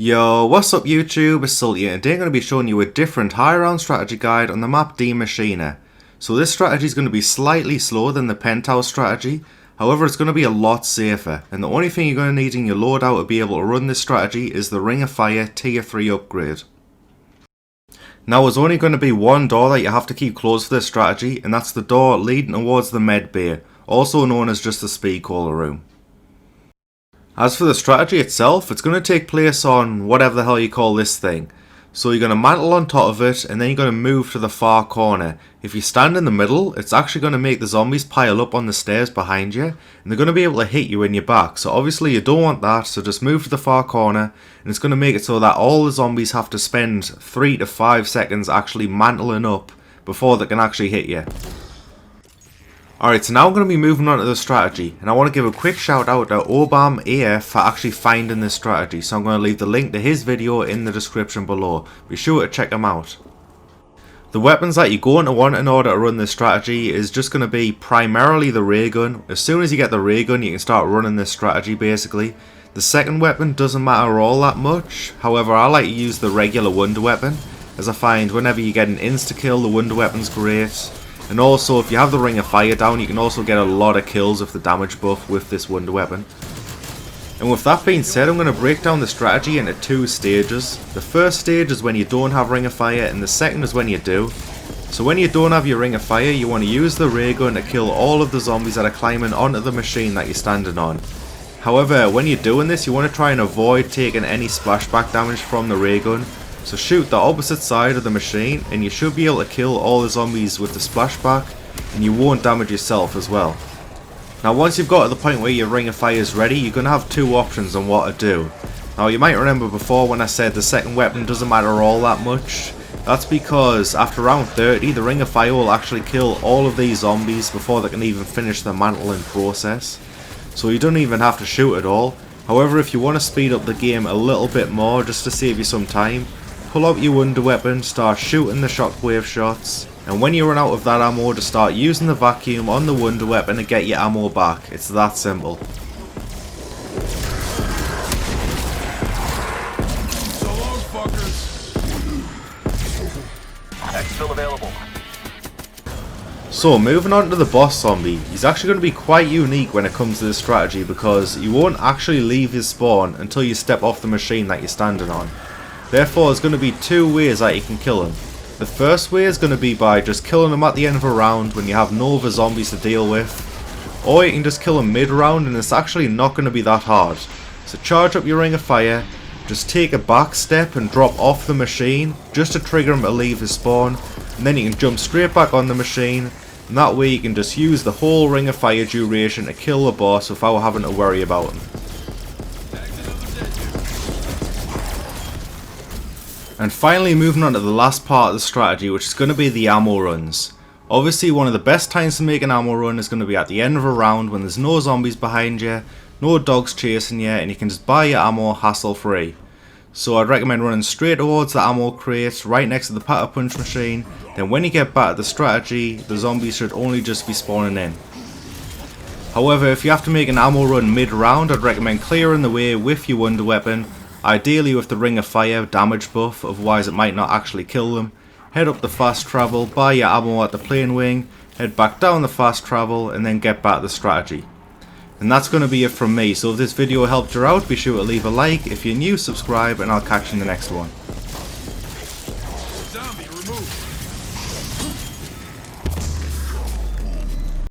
Yo, what's up YouTube, it's Sulty and today I'm going to be showing you a different high round strategy guide on the map MASCHINE. So this strategy is going to be slightly slower than the penthouse strategy, however it's going to be a lot safer, and the only thing you're going to need in your loadout to be able to run this strategy is the Ring of Fire tier 3 upgrade. Now there's only going to be one door that you have to keep closed for this strategy, and that's the door leading towards the Medbay, also known as just the speed caller room. As for the strategy itself, it's going to take place on whatever the hell you call this thing. So you're going to mantle on top of it and then you're going to move to the far corner. If you stand in the middle, it's actually going to make the zombies pile up on the stairs behind you and they're going to be able to hit you in your back. So obviously you don't want that, so just move to the far corner and it's going to make it so that all the zombies have to spend 3 to 5 seconds actually mantling up before they can actually hit you. Alright, so now I'm going to be moving on to the strategy, and I want to give a quick shout out to Obam AF for actually finding this strategy, so I'm going to leave the link to his video in the description below. Be sure to check him out. The weapons that you're going to want in order to run this strategy is just going to be primarily the ray gun. As soon as you get the ray gun you can start running this strategy basically. The second weapon doesn't matter all that much, however I like to use the regular wonder weapon, as I find whenever you get an insta-kill the wonder weapon's great. And also, if you have the Ring of Fire down, you can also get a lot of kills with the damage buff with this wonder weapon. And with that being said, I'm going to break down the strategy into 2 stages. The first stage is when you don't have Ring of Fire, and the second is when you do. So when you don't have your Ring of Fire, you want to use the ray gun to kill all of the zombies that are climbing onto the machine that you're standing on. However, when you're doing this, you want to try and avoid taking any splashback damage from the ray gun. So shoot the opposite side of the machine and you should be able to kill all the zombies with the splashback and you won't damage yourself as well. Now once you've got to the point where your Ring of Fire is ready, you're going to have 2 options on what to do. Now you might remember before when I said the second weapon doesn't matter all that much. That's because after round 30 the Ring of Fire will actually kill all of these zombies before they can even finish the mantling process. So you don't even have to shoot at all. However, if you want to speed up the game a little bit more just to save you some time, pull out your wonder weapon, start shooting the shockwave shots, and when you run out of that ammo, just start using the vacuum on the wonder weapon to get your ammo back. It's that simple. So long, fuckers. Still available. So moving on to the boss zombie, he's actually going to be quite unique when it comes to this strategy because you won't actually leave his spawn until you step off the machine that you're standing on. Therefore there's going to be 2 ways that you can kill him. The first way is going to be by just killing him at the end of a round when you have no other zombies to deal with. Or you can just kill him mid round and it's actually not going to be that hard. So charge up your Ring of Fire, just take a back step and drop off the machine just to trigger him to leave his spawn. And then you can jump straight back on the machine and that way you can just use the whole Ring of Fire duration to kill the boss without having to worry about him. And finally moving on to the last part of the strategy, which is going to be the ammo runs. Obviously one of the best times to make an ammo run is going to be at the end of a round when there's no zombies behind you, no dogs chasing you, and you can just buy your ammo hassle free. So I'd recommend running straight towards the ammo crate right next to the Pack-a-Punch machine, then when you get back to the strategy, the zombies should only just be spawning in. However, if you have to make an ammo run mid-round, I'd recommend clearing the way with your wonder weapon, ideally with the Ring of Fire damage buff, otherwise it might not actually kill them. Head up the fast travel, buy your ammo at the plane wing, head back down the fast travel and then get back to the strategy. And that's going to be it from me, so if this video helped you out be sure to leave a like, if you're new subscribe and I'll catch you in the next one. Zombie removed.